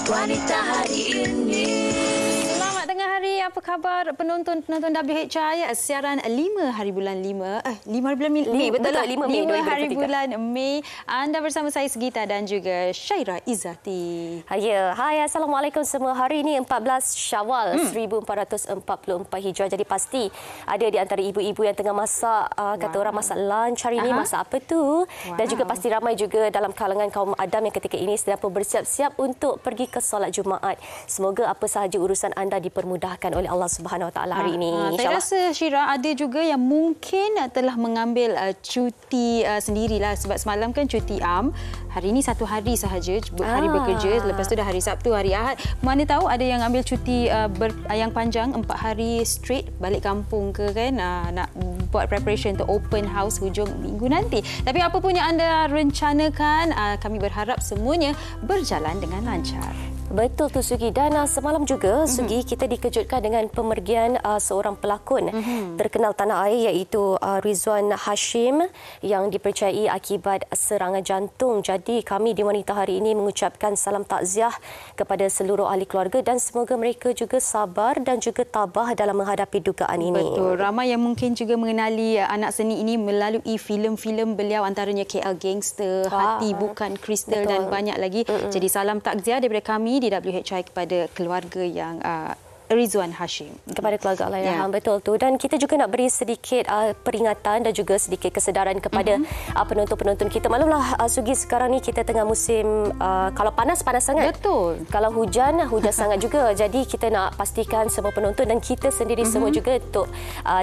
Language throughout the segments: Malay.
Wanita hari ini. Selamat tengah hari. Apa khabar penonton WHI? Siaran 5 hari bulan 5. 5 hari bulan Mei. Betul tak? 5 Mei 5 hari bulan Mei. Anda bersama saya Segita dan juga Syaira Izzati. Hai, Assalamualaikum semua. Hari ini 14 Syawal 1444 Hijrah. Jadi pasti ada di antara ibu-ibu yang tengah masak, kata orang masak lunch hari ini. Masak apa tu? Dan juga pasti ramai juga dalam kalangan kaum Adam yang ketika ini sedang pun bersiap-siap untuk pergi ke solat Jumaat. Semoga apa sahaja urusan anda dipermudahkan oleh Allah Subhanahu Wa Taala hari ini. Saya rasa Syira ada juga yang mungkin telah mengambil cuti sendirilah sebab semalam kan cuti am. Hari ini satu hari sahaja hari bekerja, lepas tu dah hari Sabtu, hari Ahad. Mana tahu ada yang ambil cuti yang panjang 4 hari straight balik kampung ke kan, nak buat preparation untuk open house hujung minggu nanti. Tapi apa pun yang anda rencanakan, kami berharap semuanya berjalan dengan lancar. Betul tu Sugi. Dan semalam juga Sugi kita dikejutkan dengan pemergian seorang pelakon terkenal tanah air iaitu Rizwan Hashim yang dipercayai akibat serangan jantung. Jadi kami di Wanita hari ini mengucapkan salam takziah kepada seluruh ahli keluarga dan semoga mereka juga sabar dan juga tabah dalam menghadapi dugaan ini. Betul. Ramai yang mungkin juga mengenali anak seni ini melalui filem-filem beliau, antaranya KL Gangster, Hati Bukan Kristal dan banyak lagi. Jadi salam takziah daripada kami di WHI kepada keluarga yang Rizwan Hashim. Kepada keluarga Allahyarham, betul tu. Dan kita juga nak beri sedikit peringatan dan juga sedikit kesedaran kepada penonton-penonton kita. Maklumlah Sugi, sekarang ni kita tengah musim kalau panas sangat. Betul. Kalau hujan sangat juga. Jadi kita nak pastikan semua penonton dan kita sendiri semua juga untuk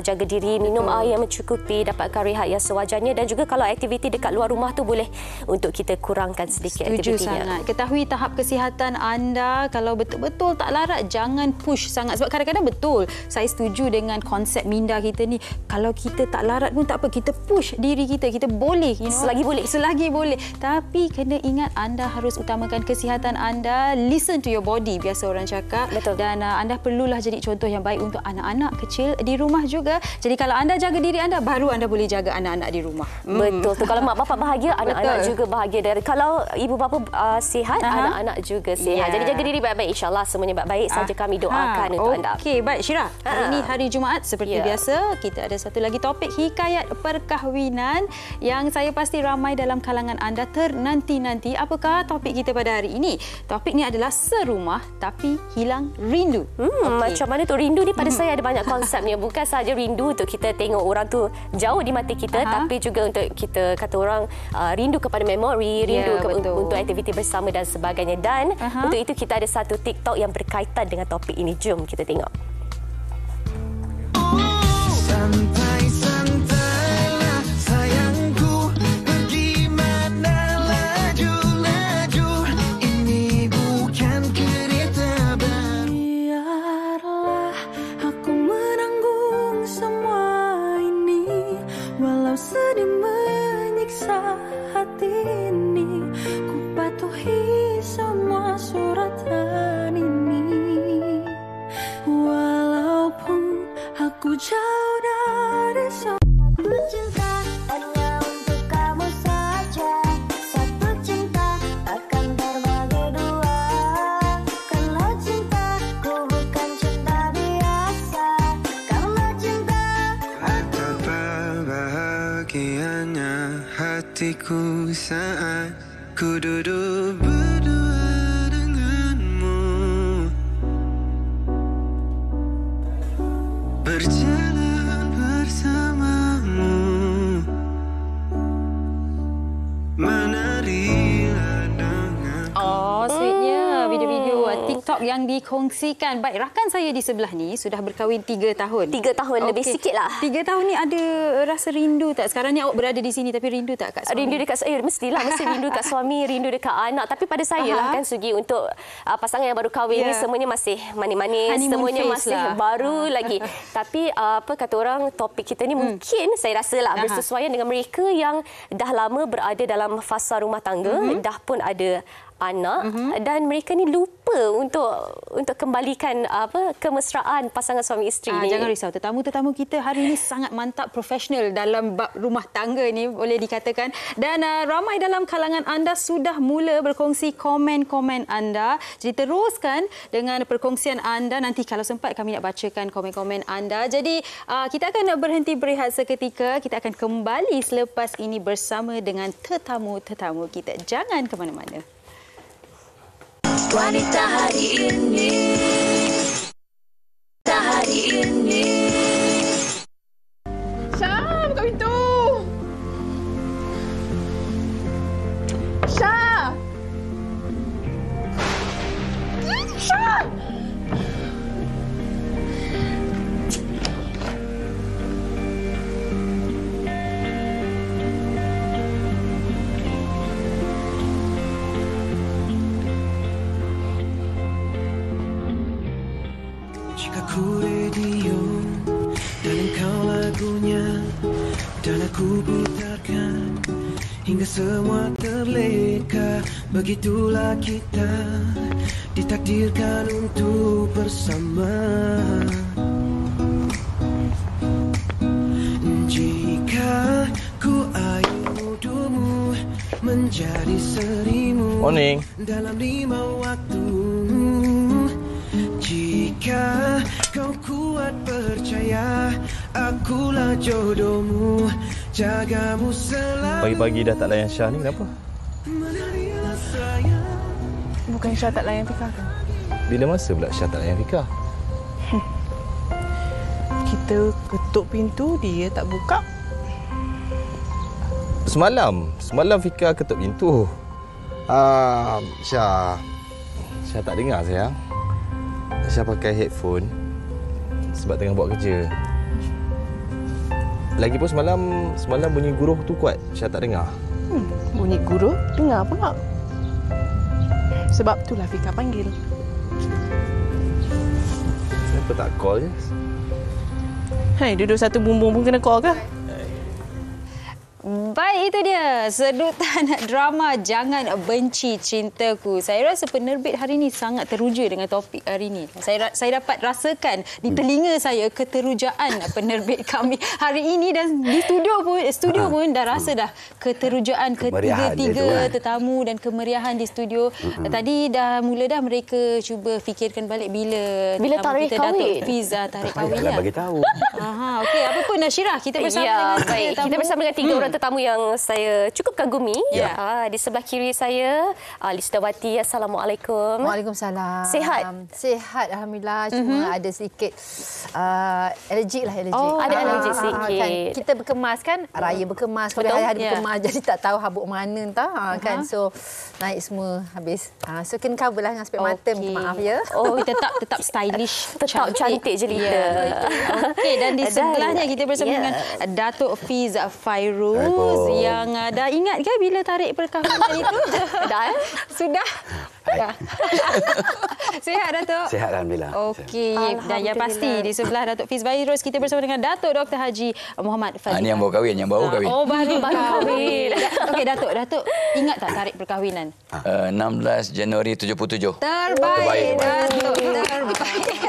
jaga diri, minum air yang mencukupi, dapatkan rehat yang sewajarnya dan juga kalau aktiviti dekat luar rumah tu boleh untuk kita kurangkan sedikit aktivitinya. Sangat. Ketahui tahap kesihatan anda. Kalau betul-betul tak larat, jangan push sangat. Sebab kadang-kadang betul, saya setuju dengan konsep minda kita ni. Kalau kita tak larat pun tak apa, kita push diri kita. Kita boleh, selagi boleh. Tapi kena ingat anda harus utamakan kesihatan anda. Listen to your body, biasa orang cakap. Betul. Dan anda perlulah jadi contoh yang baik untuk anak-anak kecil di rumah juga. Jadi kalau anda jaga diri anda, baru anda boleh jaga anak-anak di rumah. Betul tu. Kalau mak bapak bahagia, anak-anak juga bahagia. Dan kalau ibu bapa sihat, anak-anak juga sihat. Jadi jaga diri baik-baik. InsyaAllah semuanya baik-baik saja kami doakan untuk anda. Okey, baik Syira. Hari ini hari Jumaat seperti biasa, kita ada satu lagi topik hikayat perkahwinan yang saya pasti ramai dalam kalangan anda ternanti-nanti. Apakah topik kita pada hari ini? Topik ni adalah serumah tapi hilang rindu. Macam mana tu rindu ni? Pada saya ada banyak konsepnya. Bukan sahaja rindu untuk kita tengok orang tu jauh di mata kita, tapi juga untuk kita kata orang rindu kepada memori, rindu untuk aktiviti bersama dan sebagainya. Dan untuk itu kita ada satu TikTok yang berkaitan dengan topik ini. Jom kita tengok. Santai-santailah sayangku, pergi mana laju-laju. Ini bukan kereta baru. Biarlah aku menanggung semua ini, walau sedih menyiksa hati ini. Ku patuhi semua suratan ini. Walaupun aku jauh dari satu cinta hanya untuk kamu saja. Satu cinta akan terbagi dua. Karena cintaku bukan cinta biasa. Karena cinta betapa bahagianya hatiku saat ku duduk berdua denganmu. Berjalan bersamamu, menarilah dengan sweetnya video-video TikTok yang dikongsikan. Baik, rakan saya di sebelah ni sudah berkahwin 3 tahun. 3 tahun lebih sikit lah. 3 tahun ni ada rasa rindu tak? Sekarang ni awak berada di sini tapi rindu tak kat suami? Rindu dekat saya, mestilah mesti rindu dekat suami, rindu dekat anak. Tapi pada saya lah kan Sugi, untuk pasangan yang baru kahwin ni semuanya masih manis-manis, semuanya masih baru lagi. Tapi apa kata orang, topik kita ni mungkin saya rasalah bersesuaian dengan mereka yang dah lama berada dalam fasa rumah tangga, dah pun ada anak dan mereka ni lupa untuk kembalikan kemesraan pasangan suami isteri ni. Jangan risau, tetamu-tetamu kita hari ini sangat mantap, profesional dalam bab rumah tangga ni boleh dikatakan. Dan ramai dalam kalangan anda sudah mula berkongsi komen-komen anda. Jadi teruskan dengan perkongsian anda. Nanti kalau sempat kami nak bacakan komen-komen anda. Jadi kita akan berhenti berehat seketika. Kita akan kembali selepas ini bersama dengan tetamu-tetamu kita. Jangan ke mana-mana. Wanita hari ini, hari ini. Syah, buka pintu. Syah. Syah. Jika ku radio dan engkau lagunya dan aku putarkan hingga semua terleka, begitulah kita ditakdirkan untuk bersama. Jika ku ayu dumu menjadi serimu dalam 5 waktu. Jika kau kuat percaya, akulah jodohmu, jagamu selalu. Pagi-pagi dah tak layan Syah ni, kenapa? Menarilah sayang. Bukan Syah tak layan Fika kan? Bila masa pula Syah tak layan Fika? Kita ketuk pintu, dia tak buka. Semalam Fika ketuk pintu. Syah tak dengar sayang. Syah pakai headphone sebab tengah buat kerja. Lagipun semalam bunyi guruh tu kuat. Syah tak dengar. Bunyi guruh, dengar pula. Sebab itulah Fika panggil. Kenapa tak call je? Hai, duduk satu bumbung pun kena call ke? Baik, itu dia sedutan drama Jangan Benci Cintaku. Saya rasa penerbit hari ini sangat teruja dengan topik hari ini. Saya dapat rasakan di telinga saya keterujaan penerbit kami hari ini, dan di studio pun dah rasa dah keterujaan ketiga-tiga tetamu dan kemeriahan di studio. Tadi dah mereka cuba fikirkan balik bila tarikh kita kahwin. Datuk Fiz tarik kahwin Dah bagi tahu. Okey, apa pun Syirah, kita bersama dengan baik. tetamu. Kita bersama dengan 3 orang tetamu yang saya cukup kagumi. Ya. Di sebelah kiri saya, Lisdawati. Assalamualaikum. Waalaikumsalam. Sihat? Sihat, alhamdulillah. Cuma ada sedikit alergik lah. Oh, ada alergik sedikit. Kan, kita berkemas kan, raya berkemas, hari-hari berkemas. Jadi tak tahu habuk mana entah kan. So naik semua habis. So kena cover lah dengan spek mata. Minta maaf ya. Oh, tetap stylish, Tetap cantik jelita. Okey, dan di sebelahnya kita bersama dengan Datuk Fiz Fairuz yang dah ingat ke bila tarik perkahwinan itu? Dah? Sudah? Ya. Sihat Datuk? Sihat alhamdulillah. Okey, dan yang pasti di sebelah Datuk Fiz Fairuz kita bersama dengan Datuk Dr. Haji Muhammad Fazil. Ini yang baru kahwin, Oh, baru kahwin. Okey, Datuk ingat tak tarik perkahwinan? 16 Januari 77. Terbaik, Datuk. Terbaik.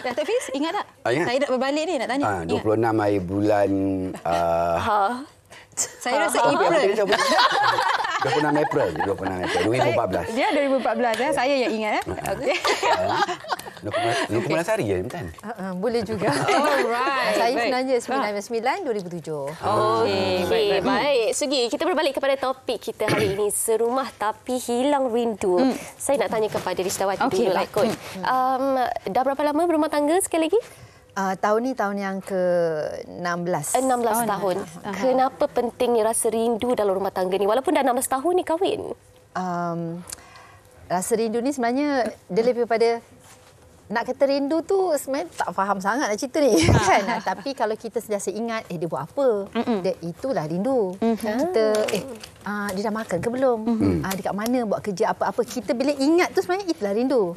Datuk Fiz, ingat tak? Ingat. Saya nak berbalik ni, nak tanya. 26 hari bulan... Saya rasa April. 26 April 2014. Dia 2014, saya yang ingat. Okey. 20 hari je, kan? Boleh juga. Alright. Saya sebenarnya 9/9/2007. Okey, baik. Sugi, kita berbalik kepada topik kita hari ini. Serumah tapi hilang rindu. Saya nak tanya kepada Lisdawati dulu lah kot. Dah berapa lama berumah tangga sekali lagi? Tahun ni tahun yang ke-16. 16 tahun. Kenapa pentingnya rasa rindu dalam rumah tangga ni? Walaupun dah 16 tahun ni kahwin. Rasa rindu ni sebenarnya dia lebih pada nak kata rindu tu sebenarnya tak faham sangat nak cerita ni kan. Tapi kalau kita sentiasa ingat dia buat apa, dia itulah rindu. Kita dia dah makan ke belum? Dekat mana buat kerja apa-apa, kita bila ingat tu sebenarnya itulah rindu.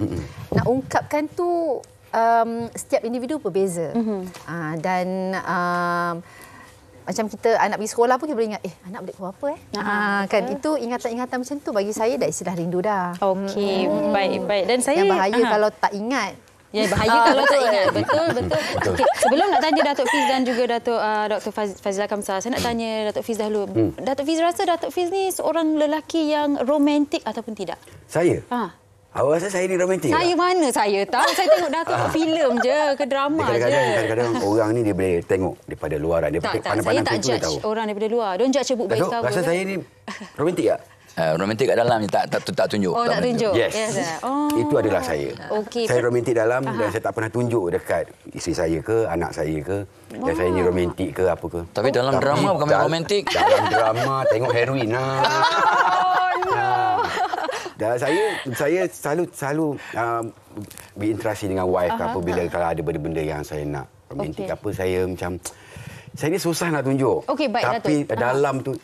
Nak ungkapkan tu setiap individu berbeza. Dan macam kita anak pergi sekolah pun kita boleh ingat, anak balik pukul apa kan. Itu ingatan-ingatan macam tu bagi saya dah istilah rindu dah. Okey, baik. Dan saya yang bahaya kalau tak ingat. Ya, bahaya kalau tak ingat. Betul. Okay. Sebelum nak tanya Datuk Fiz dan juga Dr. Fazilah Kamsah, saya nak tanya Datuk Fiz dahulu. Datuk Fiz rasa Datuk Fiz ni seorang lelaki yang romantik ataupun tidak? Saya? Awak rasa saya ni romantik? Saya mana saya tahu. Saya tengok Datuk filem je, ke drama je. Kadang-kadang orang ni dia boleh tengok daripada luaran. Dia saya tak judge orang daripada luar. Don't judge a book by its cover. Rasa saya ni romantik tak? Romantik kat dalam tak tunjuk. Oh, tak tunjuk. Yes. Itu adalah saya. Okay. Saya romantik dalam dan saya tak pernah tunjuk dekat isteri saya ke, anak saya ke. Dan saya ni romantik ke apa ke. Tapi dalam drama bukan main romantik. Dalam drama tengok heroin Dan saya selalu berinteraksi dengan wife ke apa bila kalau ada benda-benda yang saya nak romantik apa, saya macam saya ni susah nak tunjuk. Okey, baik, tapi Datuk. dalam tu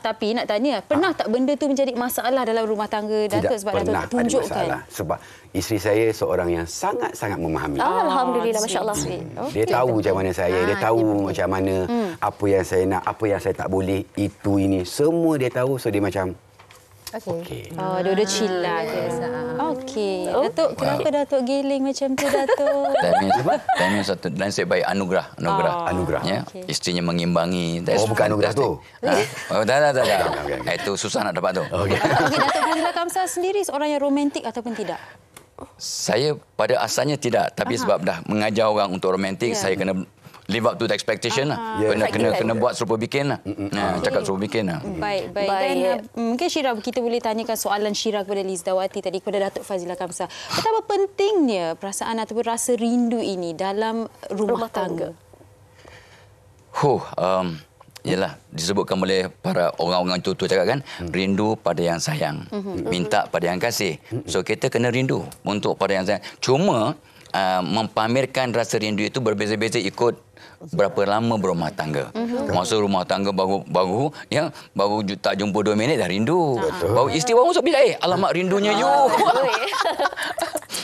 tapi nak tanya, pernah tak benda tu menjadi masalah dalam rumah tangga Datuk sebab Datuk tak tunjukkan? Masalah. Sebab isteri saya seorang yang sangat-sangat memahami. Alhamdulillah, masya-Allah. Dia tahu macam mana saya, dia tahu macam mana apa yang saya nak, apa yang saya tak boleh, itu ini semua dia tahu. So dia macam Okey. Oh, dia chill lah. Okey. Datuk, kenapa Datuk giling macam tu, Datuk? That means satu nasib baik anugerah. Ya. Isterinya mengimbangi. Bukan anugerah tu. Tak. Itu susah nak dapat tu. Okey, Datuk Fazilah Kamsah sendiri seorang yang romantik ataupun tidak? Saya pada asalnya tidak, tapi sebab dah mengajar orang untuk romantik, saya kena live up to the expectation lah. Kena buat serupa bikin lah. Cakap serupa bikin lah. Baik. Dan mungkin Syirah, kita boleh tanyakan soalan Syirah kepada Liz Dawati tadi, kepada Datuk Fazilah Kamsah. Betapa pentingnya perasaan ataupun rasa rindu ini dalam rumah tangga? Yalah, disebutkan oleh para orang-orang tua-tua cakap kan, rindu pada yang sayang, minta pada yang kasih. So kita kena rindu untuk pada yang sayang. Cuma mempamerkan rasa rindu itu berbeza-beza ikut berapa lama berumah tangga. Masa rumah tangga baru tak jumpa 2 minit dah rindu. Baru isteri baru masuk bilik, alamak rindunya you.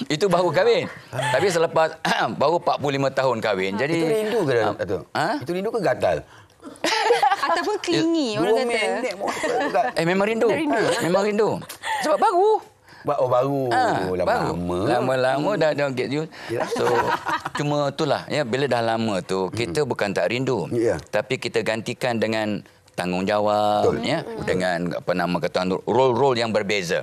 Itu baru kahwin. Tapi selepas baru 45 tahun kahwin. Jadi itu rindu ke Datuk? Itu rindu ke gatal? Ataupun klingi orang kata. Memang rindu. Memang rindu. Sebab baru. Baru. Lama-lama dah get you. So cuma itulah ya, bila dah lama tu kita bukan tak rindu, tapi kita gantikan dengan tanggungjawab ya, dengan apa nama kata role yang berbeza.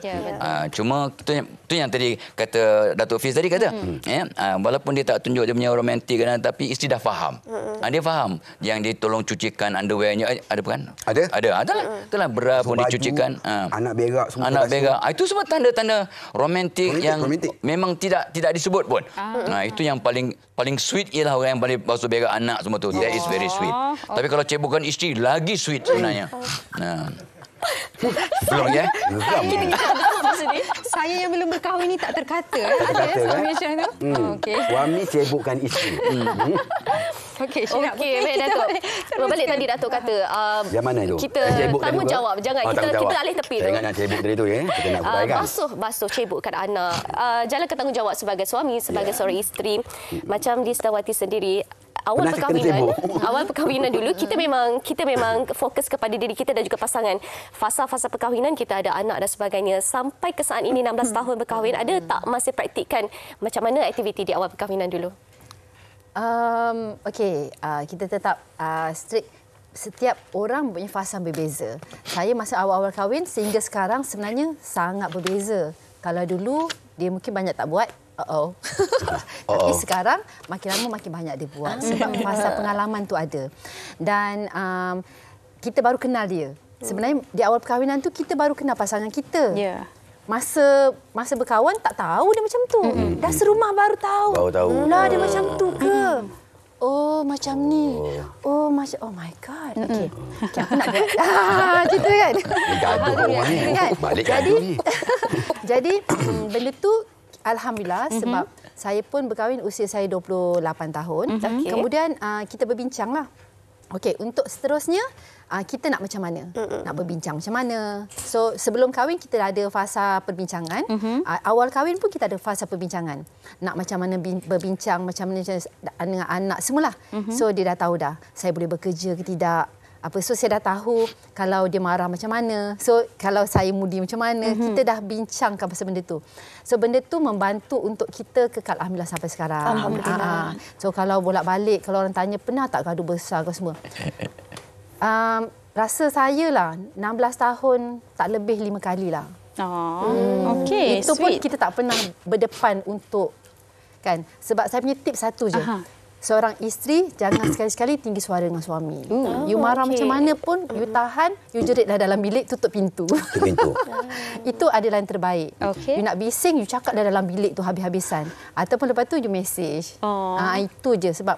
Cuma tu yang tadi kata Datuk Fiz tadi kata ya, walaupun dia tak tunjuk dia punya romantik kan, tapi isteri dah faham. Dia faham yang dia tolong cucikan underwearnya ada bukan? Ada. Itulah berapa dicucikan. Anak berak semua. Anak berak. Itu semua tanda-tanda romantik yang memang tidak disebut pun. Itu yang paling sweet ialah orang yang boleh basuh berak anak semua tu. That is very sweet. Tapi kalau cebukan isteri lagi sweet sebenarnya. Belum ya? Saya yang belum berkahwin ni tak terkata. Ada suami macam tu. Suami cebukkan isteri. Okey, baik Datuk. Berbalik tadi Datuk kata yang mana tu? Kita tanggungjawab. Jangan kita alih tepi tu. Jangan nak cebuk tadi tu ya. Kita nak huraikan. Basuh cebukkan anak. Jalankan tanggungjawab sebagai suami, sebagai seorang isteri. Macam Liz Dawati sendiri, awal perkahwinan dulu kita memang fokus kepada diri kita dan juga pasangan. Fasa perkahwinan kita ada anak dan sebagainya. Sampai ke saat ini 16 tahun berkahwin, ada tak masih praktikkan macam mana aktiviti di awal perkahwinan dulu? Kita tetap strict. Setiap orang punya fasa berbeza. Saya masa awal-awal kahwin sehingga sekarang sebenarnya sangat berbeza. Kalau dulu dia mungkin banyak tak buat. Tapi sekarang makin lama makin banyak dia buat sebab fasa pengalaman tu ada. Dan kita baru kenal dia. Sebenarnya di awal perkahwinan tu kita baru kenal pasangan kita. Masa berkawan tak tahu dia macam tu. Dah serumah baru tahu. Lah dia macam tu ke? Oh macam ni. Oh my god. Okey. Aku nak cerita kan. Jadi benda tu alhamdulillah sebab saya pun berkahwin usia saya 28 tahun. Kemudian kita berbincanglah. Okey, untuk seterusnya kita nak macam mana? Nak berbincang macam mana? So, sebelum kahwin kita dah ada fasa perbincangan. Awal kahwin pun kita ada fasa perbincangan. Nak macam mana berbincang, macam mana dengan anak, semualah. So, dia dah tahu dah, saya boleh bekerja ke tidak. So, saya dah tahu kalau dia marah macam mana. So, kalau saya mudi macam mana. Kita dah bincangkan pasal benda tu. So, benda tu membantu untuk kita kekal alhamdulillah sampai sekarang. Alhamdulillah. So, kalau bolak-balik, kalau orang tanya, pernah tak gaduh besar ke semua? Rasa saya lah 16 tahun tak lebih 5 kali lah. Okey, itu pun sweet. kita tak pernah berdepan untuk kan. Sebab saya punya tips satu je. Seorang isteri jangan sekali-sekali tinggi suara dengan suami. You marah macam mana pun, you tahan, you jeritlah dalam bilik, tutup pintu. Tutup pintu. Itu adalah yang terbaik. You nak bising, you cakap dalam bilik tu habis-habisan. Ataupun lepas tu you message. Itu je sebab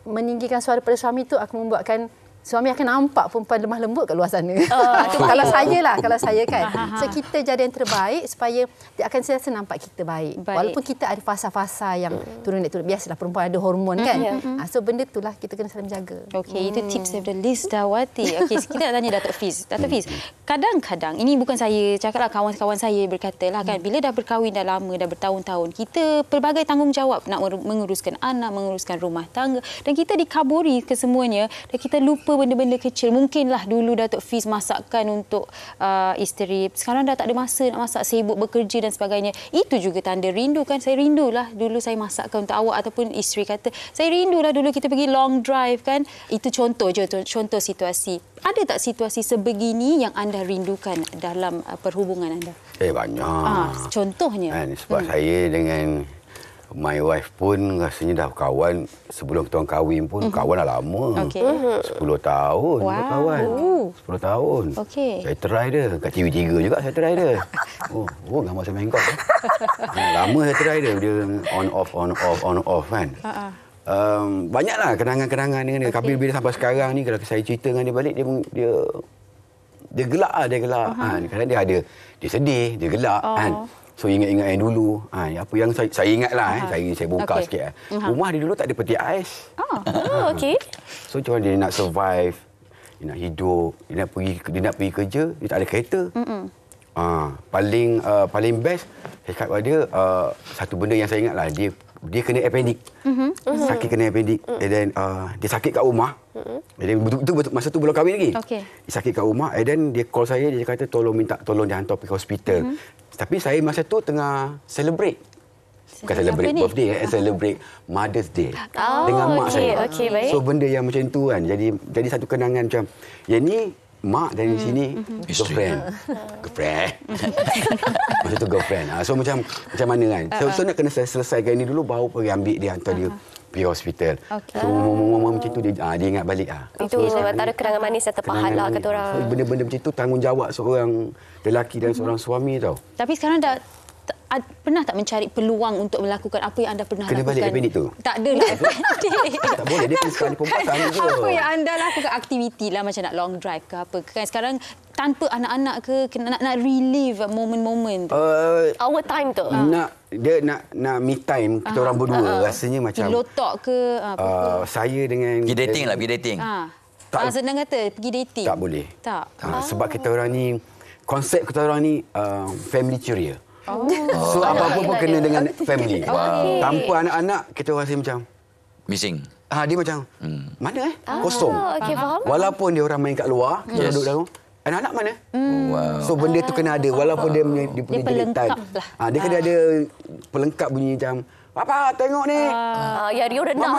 meninggikan suara pada suami tu akan membuatkan suami akan nampak perempuan lemah lembut kat luar sana. Kalau saya lah, kalau saya kan. So kita jadi yang terbaik supaya dia akan sentiasa nampak kita baik. Walaupun kita ada fasa-fasa yang turun naik turun. Biasalah perempuan ada hormon kan. So benda itulah kita kena saling jaga. Okey, itu tips daripada Liz Dawati. Okey, kita nak tanya Datuk Fiz. Datuk Fiz, kadang-kadang, ini bukan saya cakaplah, kawan-kawan saya berkatalah kan, bila dah berkahwin dah lama, dah bertahun-tahun, kita pelbagai tanggungjawab nak menguruskan anak, menguruskan rumah tangga dan kita dikaburi kesemuanya dan kita lupa benda-benda kecil. Mungkinlah dulu Datuk Fiz masakkan untuk isteri. Sekarang dah tak ada masa nak masak, sibuk bekerja dan sebagainya. Itu juga tanda rindu kan. Saya rindulah dulu saya masakkan untuk awak ataupun isteri kata, saya rindulah dulu kita pergi long drive kan. Itu contoh je, contoh situasi. Ada tak situasi sebegini yang anda rindukan dalam perhubungan anda? Banyak. Contohnya? Sebab saya dengan my wife pun rasanya dah kawan sebelum kita orang kahwin pun kawan dah lama. 10 tahun berkawan. 10 tahun. Saya try dia. Kat TV3 juga saya try dia. Gambar saya main golf. Lama saya try dia. Dia on off kan. Banyaklah kenangan-kenangan dengan dia. Tapi bila sampai sekarang ni kalau saya cerita dengan dia balik dia gelak lah. Kadang dia sedih, dia gelak kan. So ingat-ingat yang dulu. Apa yang saya ingatlah. Saya bongkar sikit. Rumah dia dulu tak ada peti ais. Okey. So macam mana dia nak survive, dia nak hidup, dia nak pergi kerja, dia tak ada kereta. Paling best saya cakap pada dia, satu benda yang saya ingatlah, dia kena appendix. Sakit kena appendix. And then dia sakit kat rumah. And then betul masa tu belum kahwin lagi. Dia sakit kat rumah. And then dia call saya, dia kata tolong dia hantar pergi hospital. Tapi saya masa tu tengah celebrate. Bukan celebrate birthday, celebrate Mother's Day. Dengan mak saya. Baik. So benda yang macam tu kan. Jadi satu kenangan macam, yang ni mak dari sini girlfriend. Masa tu girlfriend. So macam mana kan. So nak kena selesaikan ini dulu baru pergi ambil dia, hantar dia pergi hospital. So macam tu dia ingat balik lah. Itu antara kenangan manis yang terpahat lah kata orang. So, benda-benda macam tu tanggungjawab seorang lelaki dan seorang suami tau. Tapi sekarang dah pernah tak mencari peluang untuk melakukan apa yang anda pernah kena lakukan? Kena balik appendix tu? Tak ada lah. Tak boleh, dia kena sekali perempuan je. Apa yang anda lakukan? Aktiviti lah macam nak long drive ke apa? Kan sekarang tanpa anak-anak ke nak relive momen-momen tu? Our time tu? Nak me time kita orang berdua. Rasanya macam lotok ke? Saya dengan... Pergi dating lah, pergi dating. Senang kata, pergi dating? Tak boleh. Tak? Sebab kita orang ni, konsep kita orang ni family ceria. So apa-apa pun kena dengan family. Tanpa anak-anak kita rasa macam missing. Dia macam mana kosong. Faham. Walaupun dia orang main kat luar, kita duduk dalam, anak-anak mana? So benda tu kena ada walaupun dia punya jelitan. Dia kena ada pelengkap bunyi macam, "Papa tengok ni." Ya Rio rendah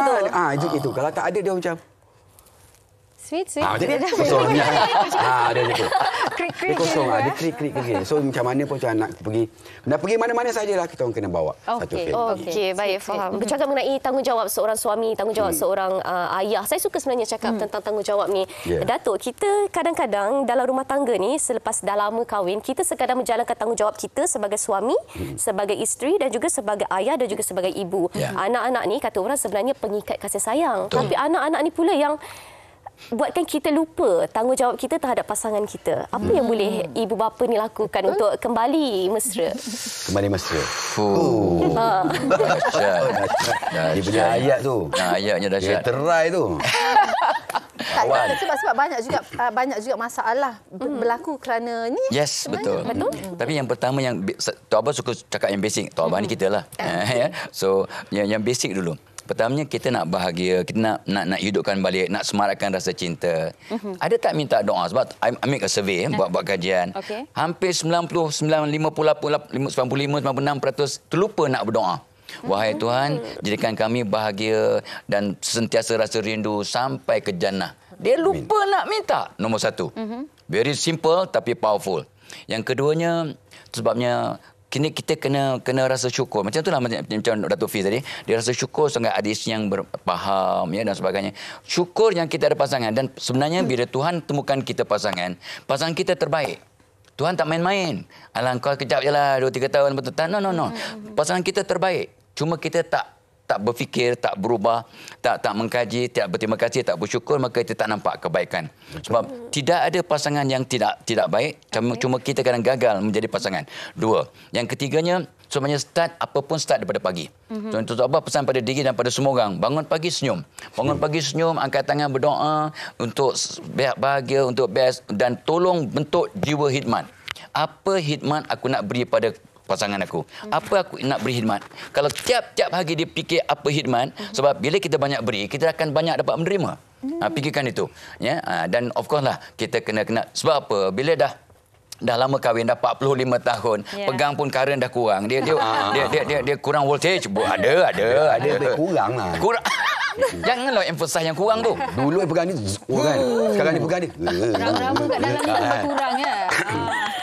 tu. Itu. Kalau tak ada dia macam Sweet. Macam ni kosong. Dia macam tu. Dia kosong. Dia krik. So macam mana pun macam nak pergi mana-mana sajalah kita orang kena bawa satu family. Okey, baik, faham. Bercakap mengenai tanggungjawab seorang suami, tanggungjawab seorang ayah. Saya suka sebenarnya cakap tentang tanggungjawab ni. Datuk, kita kadang-kadang dalam rumah tangga ni selepas dah lama kahwin, kita sekadar menjalankan tanggungjawab kita sebagai suami, sebagai isteri dan juga sebagai ayah dan juga sebagai ibu. Anak-anak ni kata orang sebenarnya pengikat kasih sayang. Tapi anak-anak ni pula yang buatkan kita lupa tanggungjawab kita terhadap pasangan kita. Apa yang boleh ibu bapa ni lakukan untuk kembali mesra? Kembali mesra. Dahsyat. Dia punya ayat tu. Ayatnya dahsyat. Dia terai tu. Sebab banyak juga masalah berlaku kerana ni. Yes, betul. Tapi yang pertama yang Tok Abah suka cakap yang basic. Tok Abah ni kita lah. So yang basic dulu. Pertamanya kita nak bahagia, kita nak hidupkan balik, nak semarakkan rasa cinta. Ada tak minta doa? Sebab I make a survey buat kajian. Hampir 95, 96% terlupa nak berdoa. Wahai Tuhan, jadikan kami bahagia dan sentiasa rasa rindu sampai ke jannah. Dia lupa nak minta. Nombor satu. Very simple tapi powerful. Yang keduanya, sebabnya kita kena rasa syukur. Macam itulah macam Datuk Fiz tadi. Dia rasa syukur sangat ada isteri yang berfaham dan sebagainya. Syukur yang kita ada pasangan. Dan sebenarnya bila Tuhan temukan kita pasangan kita terbaik. Tuhan tak main-main. Alah kau kejap je lah 2-3 tahun betul. No. Pasangan kita terbaik. Cuma kita tak berfikir, tak berubah, tak mengkaji, tak berterima kasih, tak bersyukur, maka kita tak nampak kebaikan. Sebab tidak ada pasangan yang tidak baik, cuma kita kadang gagal menjadi pasangan. 2. Yang ketiganya, sebenarnya start daripada pagi. Contoh Abah pesan pada diri dan pada semua orang, bangun pagi senyum. Bangun pagi senyum, angkat tangan berdoa untuk bahagia, untuk best dan tolong bentuk jiwa khidmat. Apa khidmat aku nak beri pada pasangan aku? Apa aku nak beri khidmat? Kalau tiap-tiap hari dia fikir apa khidmat, sebab bila kita banyak beri, kita akan banyak dapat menerima. Fikirkan itu. Ya? Dan of course lah, kita kena sebab apa? Bila dah lama kahwin, dah 45 tahun, pegang pun current dah kurang. Dia kurang voltage. Ada. Kurang lah. Kurang. Janganlah emphasize yang kurang tu. Dulu yang pegang ni kurang. Sekarang ni pegang ni. Rama kat dalam ni berkurang ya.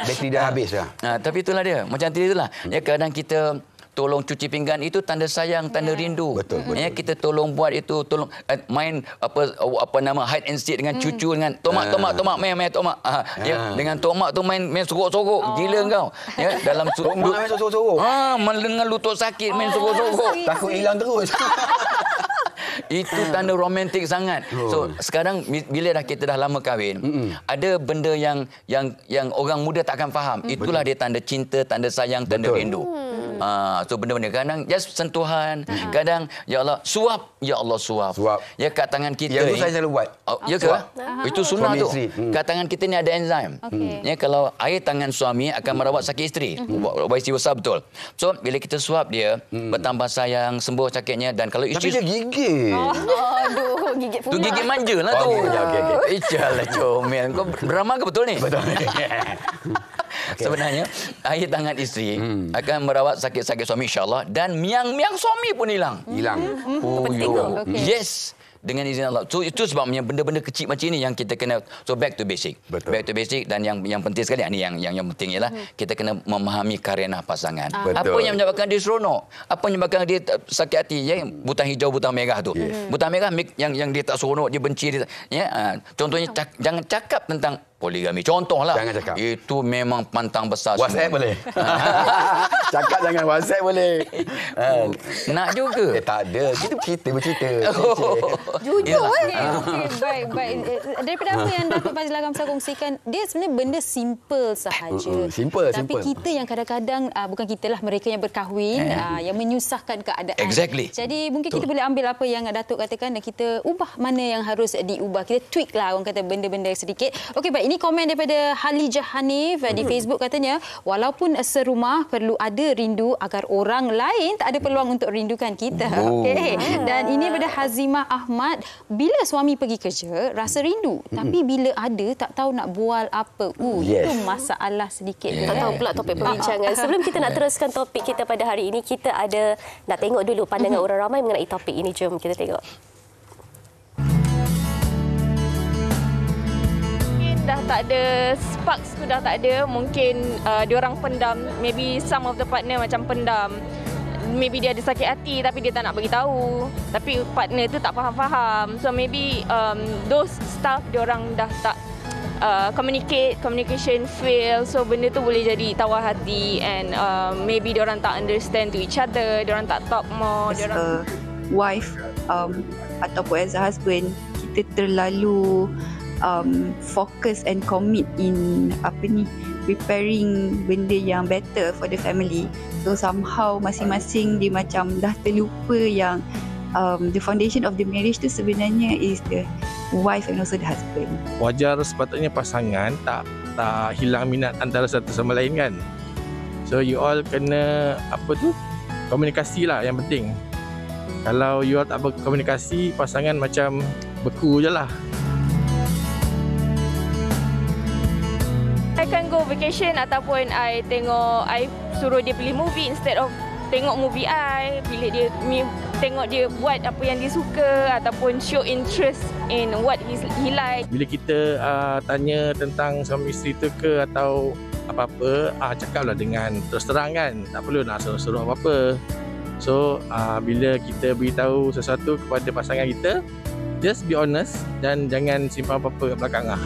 Bateri dah habis dah. Tapi itulah dia. Macam tadi itulah. Ya, kadang kita tolong cuci pinggan itu tanda sayang, tanda rindu. Betul. Ya, kita tolong buat itu, tolong main apa nama hide and seek dengan cucu dengan tomak main tomak. Ya, dengan tomak tu main sorok-sorok. Gila kau. Ya, dalam tomak main sorok-sorok. Dengan lutut sakit main sorok-sorok. Takut hilang terus. Itu tanda romantik sangat. So sekarang bila kita dah lama kahwin, ada benda yang orang muda tak akan faham. Itulah dia tanda cinta, tanda sayang, tanda rindu. So benda-benda kadang just sentuhan, kadang ya Allah suap, ya kat tangan kita. Yang tu saya selalu buat. Ya ke? Itu sunnah tu. Kat tangan kita ni ada enzim. Ya, kalau air tangan suami akan merawat sakit isteri. Vice versa betul. So bila kita suap dia, bertambah sayang, sembuh sakitnya. Dan kalau isteri tapi dia gigit. Aduh, gigit pula. Tu gigit manja lah tu. Iyalah comel. Kau drama ke betul ni? Betul. Sebenarnya air tangan isteri akan merawat sakit-sakit suami insya-Allah, dan miang-miang suami pun hilang. Yes. Dengan izin Allah. So itu sebabnya benda-benda kecil macam ini yang kita kena back to basic. Betul. Back to basic, dan yang penting sekali ini yang penting ialah kita kena memahami karenah pasangan. Apa yang menyebabkan dia seronok? Apa yang menyebabkan dia sakit hati? Ya, butang hijau, butang merah tu. Butang merah yang dia tak seronok, dia benci dia. Ya, contohnya jangan cakap tentang poligami. Contohlah. Jangan cakap. Itu memang pantang besar. WhatsApp semua. boleh. Cakap jangan WhatsApp boleh. Nak juga. Tak ada. Kita bercerita. Jujur Baik. Daripada apa yang Datuk Fazil Agam kongsikan, dia sebenarnya benda simple sahaja. Tapi kita yang kadang-kadang, bukan kita lah, mereka yang berkahwin, yang menyusahkan keadaan. Exactly. Jadi mungkin kita boleh ambil apa yang Datuk katakan dan kita ubah mana yang harus diubah. Kita tweak lah, orang kata benda-benda sedikit. Okey, baik. Ini komen daripada Halijah Hanif di Facebook, katanya, walaupun serumah perlu ada rindu agar orang lain tak ada peluang untuk rindukan kita. Okey. Dan ini daripada Hazimah Ahmad, bila suami pergi kerja rasa rindu, tapi bila ada tak tahu nak bual apa. Itu masalah sedikit. Tak tahu pula topik perbincangan. Sebelum kita nak teruskan topik kita pada hari ini, kita ada nak tengok dulu pandangan orang ramai mengenai topik ini. Jom kita tengok. Dah tak ada sparks tu, dah tak ada. Mungkin diorang pendam. Maybe some of the partner macam pendam. Maybe dia ada sakit hati tapi dia tak nak bagi tahu. Tapi partner tu tak faham-faham. So maybe those stuff diorang dah tak communication fail. So benda tu boleh jadi tawar hati, and maybe diorang tak understand to each other. Diorang tak talk more. As a wife ataupun as a husband, kita terlalu focus and commit in preparing benda yang better for the family. So somehow masing-masing dia macam dah terlupa yang the foundation of the marriage tu sebenarnya is the wife and also the husband. Wajar sepatutnya pasangan tak hilang minat antara satu sama lain kan. So you all kena komunikasi lah yang penting. Kalau you all tak berkomunikasi, pasangan macam beku je lah. I can go vacation ataupun I suruh dia beli movie instead of tengok movie I. Bila dia tengok dia buat apa yang dia suka ataupun show interest in what he like. Bila kita tanya tentang suami isteri tu ke atau apa-apa, cakaplah dengan terus terang kan. Tak perlu nak suruh apa-apa. So, bila kita beritahu sesuatu kepada pasangan kita, just be honest dan jangan simpan apa-apa kat belakang lah.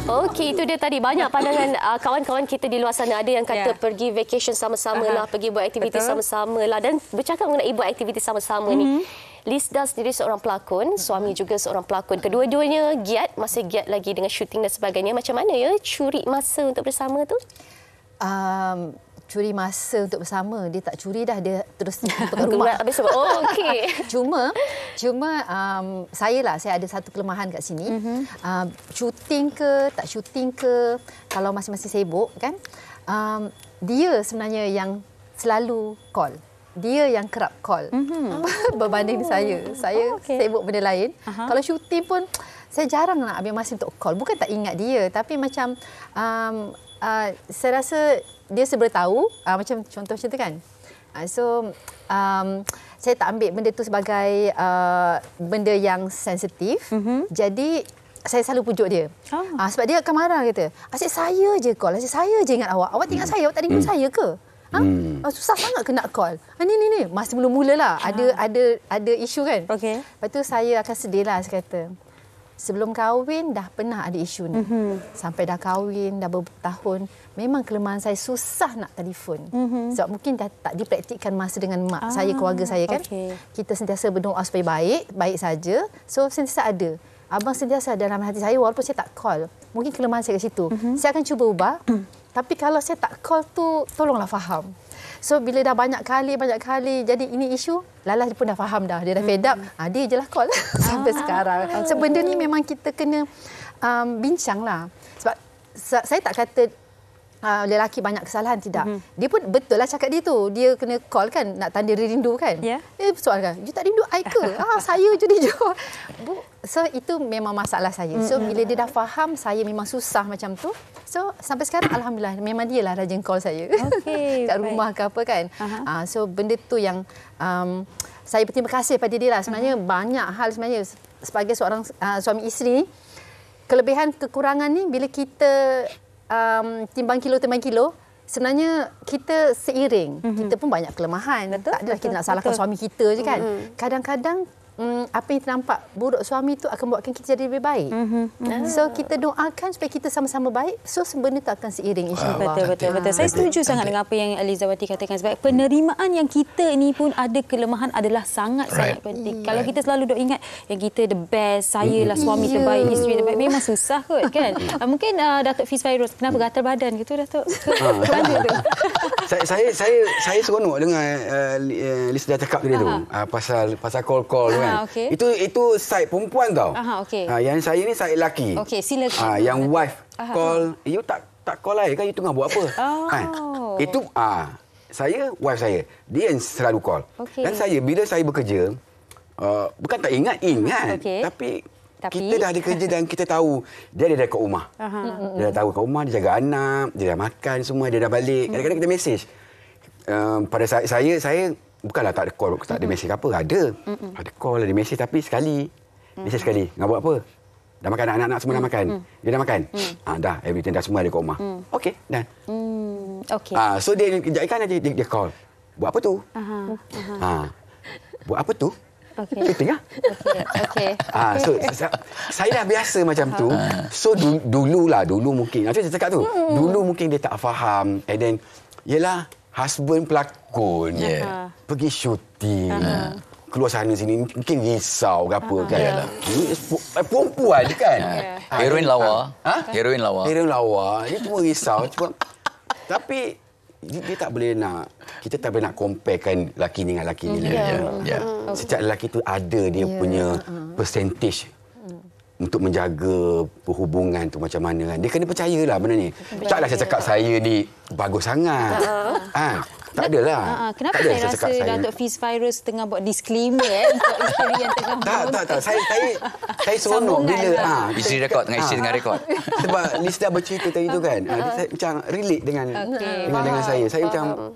Okey, itu dia tadi banyak pandangan kawan-kawan kita di luar sana. Ada yang kata pergi vacation sama-sama lah, pergi buat aktiviti sama-sama lah. Dan bercakap mengenai buat aktiviti sama-sama ni, Lisda sendiri seorang pelakon, suami juga seorang pelakon. Kedua-duanya masih giat lagi dengan syuting dan sebagainya. Macam mana ya curi masa untuk bersama tu? Curi masa untuk bersama, dia tak curi dah, dia terus pergi rumah. Oh, okey. Cuma saya ada satu kelemahan kat sini. Shooting ke tak shooting ke, kalau masing-masing sibuk kan, dia sebenarnya yang selalu call. Dia yang kerap call. Berbanding saya. Saya sibuk benda lain. Kalau shooting pun saya jarang nak ambil masa untuk call. Bukan tak ingat dia, tapi macam saya rasa dia seberitahu, macam contoh macam tu kan. Saya tak ambil benda tu sebagai benda yang sensitif. Jadi saya selalu pujuk dia. Sebab dia akan marah kata, asyik saya je call, asyik saya je ingat awak. Awak ingat saya, awak tak ingat saya ke? Susah sangat ke nak call. Ni masih mula-mula lah. Ada isu kan. Lepas tu saya akan sedih lah, saya kata. Sebelum kahwin dah pernah ada isu ni. Sampai dah kahwin, dah beberapa tahun, memang kelemahan saya susah nak telefon. Sebab mungkin dah tak dipraktikkan masa dengan mak saya, keluarga saya kan. Kita sentiasa berdoa supaya baik saja. So sentiasa ada. Abang sentiasa dalam hati saya walaupun saya tak call. Mungkin kelemahan saya kat situ. Saya akan cuba ubah. Tapi kalau saya tak call tu, tolonglah faham. So bila dah banyak kali jadi ini isu, Lala pun dah faham dah. Dia dah fed up. Dia je lah call sampai sekarang. So benda ni memang kita kena bincang lah. Sebab saya tak kata lelaki banyak kesalahan, tidak. Dia pun betul lah cakap dia tu. Dia kena call kan, nak tanda rindu kan. Dia soal kan, you tak rindu I ke? Saya je dia. So itu memang masalah saya. So bila dia dah faham saya memang susah macam tu. So sampai sekarang alhamdulillah memang dia lah rajin call saya. Kat rumah ke apa kan. So benda tu yang saya berterima kasih pada dia lah. Sebenarnya banyak hal sebenarnya sebagai seorang suami isteri, kelebihan kekurangan ni bila kita timbang kilo, sebenarnya kita seiring. Kita pun banyak kelemahan. Tak adalah kita nak salahkan suami kita je kan. Kadang-kadang apa yang ternampak buruk suami tu akan buatkan kita jadi lebih baik. So kita doakan supaya kita sama-sama baik. So benda tu akan seiring insya-Allah. Betul. Saya setuju sangat dengan apa yang Elizawati katakan, sebab penerimaan yang kita ini pun ada kelemahan adalah sangat-sangat penting. Kalau kita selalu dok ingat yang kita the best, saya lah suami terbaik, isteri terbaik, memang susah kot kan. Mungkin Datuk Fiz Fairuz, kenapa gatal badan gitu Datuk? Saya seronok dengan Lisa dah cakap tadi tu pasal call kan. Itu side perempuan tau. Yang saya ni side lelaki. Silakan. Yang wife call, you tak call saya kan, you tengah buat apa? Itu saya, wife saya, dia yang selalu call. Dan saya bila saya bekerja, bukan tak ingat, tapi kita dah ada kerja dan kita tahu dia ada dekat rumah. Dia dah tahu kat rumah, dia jaga anak, dia dah makan semua, dia dah balik. Kadang-kadang kita mesej. Pada saya bukanlah tak ada call, tak ada mesej apa, ada call, ada mesej, tapi mesej sekali. Nak buat apa? Dah makan, anak-anak semua dah makan. Dia dah makan? Dah, everything dah semua ada kat rumah. Okey, dah. So dia kejap aja dia call. Buat apa tu? Buat apa tu? Shooting lah. So saya dah biasa macam tu. So dulu mungkin, macam saya cakap tu, dulu mungkin dia tak faham. And then, yelah, husband pelakon, pergi syuting, keluar sana sini, mungkin risau ke apa kan. Perempuan kan. Heroin lawa. Heroin lawa. Dia cuma risau. Tapi dia tak boleh nak kita tak boleh nak comparekan lelaki ni dengan lelaki ni. Setiap lelaki tu ada dia punya percentage untuk menjaga perhubungan tu macam mana kan. Dia kena percayalah benda ni. Taklah saya cakap saya ni bagus sangat. Tak adalah. Kenapa saya rasa Datuk Fiz Fairuz tengah buat disclaimer untuk isteri yang tengah Tak. Saya seronok bila isteri rekod tengah rekod. Sebab Lisda bercerita tadi tu kan. Dia macam relate dengan saya. Saya macam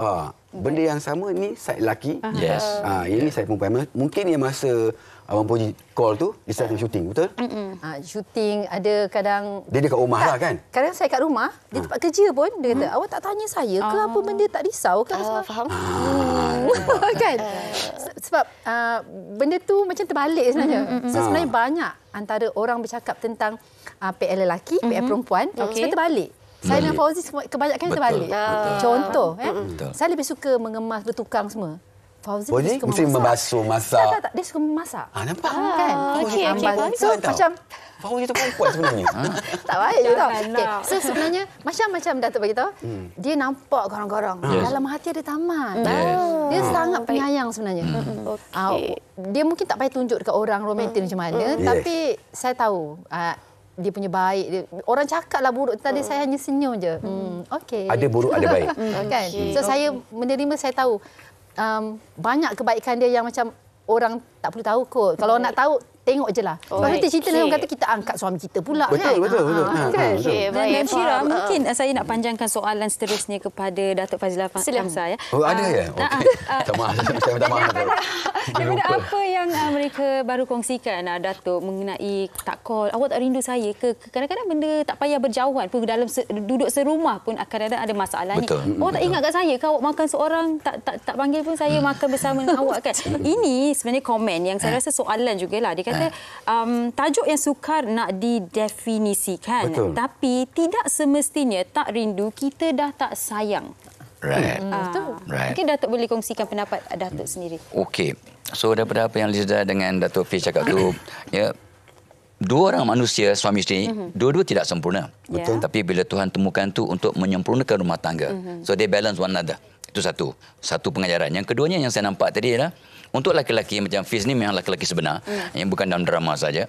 benda yang sama ni side lelaki. Yes. Ini side perempuan. Mungkin yang masa Abang Puji call tu, dia start syuting, betul? Syuting, ada kadang... Dia dekat rumah lah kan? Kadang saya kat rumah, dia tempat kerja pun, dia kata, awak tak tanya saya ke apa benda tak risau ke? Faham. Kan? Sebab benda tu macam terbalik sebenarnya. Sebenarnya banyak antara orang bercakap tentang PL lelaki, PL perempuan, sebenarnya terbalik. Saya dengan Fauzi kebanyakan terbalik. Contoh, saya lebih suka mengemas, bertukang semua. Fauzi mesti membasuh, masak. Tak, dia suka memasak. Nampak? Kan? Okey. So, macam... Fauzi tu perempuan sebenarnya. Tak baik je tau. Okay. So, sebenarnya, macam Datuk beritahu, dia nampak garang-garang. Dalam hati ada taman. Dia sangat penyayang sebenarnya. Dia mungkin tak payah tunjuk dekat orang romantik macam mana. Tapi, saya tahu... dia punya baik. Orang cakaplah buruk. Tadi saya hanya senyum je. Okey. Ada buruk, ada baik. Kan? So, saya menerima, saya tahu. Banyak kebaikan dia yang macam orang tak perlu tahu kot. Kalau nak tahu, tengok je lah. Sebab nanti cerita ni orang kata kita angkat suami kita pula. Betul. Kan? Dan Syira, mungkin saya nak panjangkan soalan seterusnya kepada Datuk Fazilah Hamzah. Ada ya? Tak maaf. Daripada apa yang mereka baru kongsikan, Datuk, mengenai tak call, awak tak rindu saya ke? Kadang-kadang benda tak payah berjauhan pun, dalam duduk serumah pun kadang-kadang ada masalah ni. Awak tak ingat kat saya ke? Awak makan seorang, tak panggil pun saya makan bersama dengan awak kan? Ini sebenarnya komen yang saya rasa soalan jugalah. Dia kata tajuk yang sukar nak didefinisikan. Tapi tidak semestinya tak rindu, kita dah tak sayang. Right. Mungkin Datuk boleh kongsikan pendapat Datuk sendiri. Okey. So daripada apa yang Liza dengan Datuk Fiz cakap tu, dua orang manusia, suami isteri, dua-dua tidak sempurna. Betul. Tapi bila Tuhan temukan tu untuk menyempurnakan rumah tangga. So they balance one another. Itu satu pengajaran. Yang keduanya yang saya nampak tadi adalah untuk laki-laki macam Fiz ni memang laki-laki sebenar, yang bukan dalam drama saja.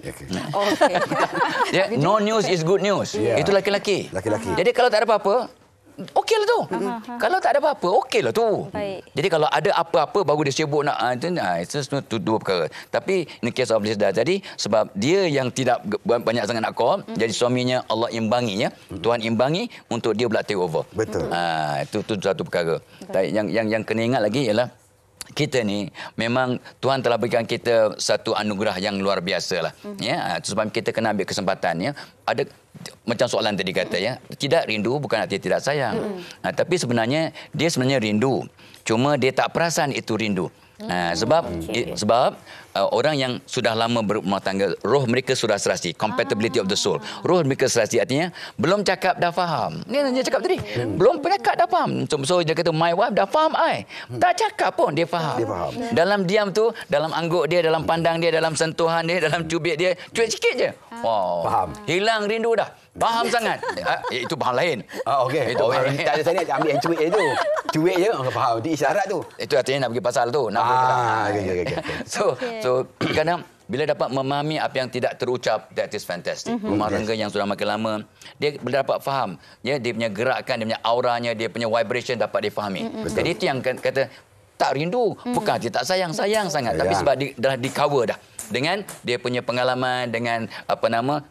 No news is good news. Itu laki-laki. Jadi kalau tak ada apa-apa, okeylah tu. Kalau tak ada apa-apa, okeylah tu. Jadi kalau ada apa-apa baru dia sibuk nak itu dua perkara. Tapi in the case of Lisda tadi, sebab dia yang tidak banyak sangat nak call, jadi suaminya Allah imbangi Tuhan imbangi untuk dia pula take over. Betul. Itu satu perkara. Yang kena ingat lagi ialah kita ni memang Tuhan telah berikan kita satu anugerah yang luar biasa lah. Sebab kita kena ambil kesempatan. Ada macam soalan tadi kata tidak rindu bukan arti tidak sayang. Tapi sebenarnya dia sebenarnya rindu. Cuma dia tak perasan itu rindu. Sebab orang yang sudah lama berumah tangga, roh mereka sudah serasi, compatibility of the soul. Roh mereka serasi artinya belum cakap dah faham. Dia cakap tadi, belum cakap dah faham. So dia kata my wife dah faham I. Tak cakap pun dia faham. Dalam diam tu, dalam angguk dia, dalam pandang dia, dalam sentuhan dia, dalam cubit dia, cuit sikit je. Wow. Faham. Hilang rindu dah. Faham sangat. Itu faham lain. Okey. Tak ada saya ambil yang cuit je tu. Cuit je faham. Itu isyarat tu. Itu artinya nak pergi pasal tu. Okey. So kadang bila dapat memahami apa yang tidak terucap, that is fantastic. Rumah tangga yang sudah makin lama, dia bila dapat faham, dia punya gerakan, dia punya auranya, dia punya vibration dapat difahami. Jadi itu yang kata tak rindu, bukan dia tak sayang sangat, tapi sebab dah di-cover dah dengan dia punya pengalaman, dengan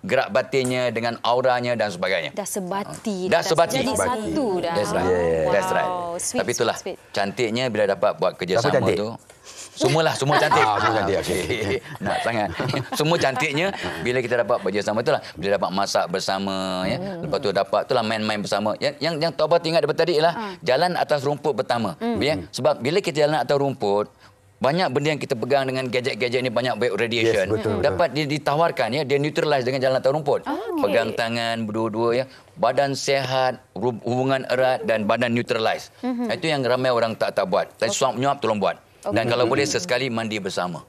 gerak batinnya, dengan auranya dan sebagainya. Dah sebati. Jadi satu dah. That's right. Sweet, tapi itulah cantiknya bila dapat buat kerjasama tu. Semua cantik. Semua cantik. Okey. Nak sangat. Semua cantiknya bila kita dapat bekerjasama itulah. Bila dapat masak bersama Lepas tu dapat itulah main-main bersama. Yang Tok Abah ingat daripada tadi ialah jalan atas rumput pertama. Sebab bila kita jalan atas rumput, banyak benda yang kita pegang dengan gadget-gadget ni banyak radiation. Dapat ditawarkan dia neutralize dengan jalan atas rumput. Pegang tangan berdua-dua badan sehat, hubungan erat dan badan neutralize. Itu yang ramai orang tak buat. Tapi suap menyuap tolong buat. Dan kalau boleh sesekali mandi bersama.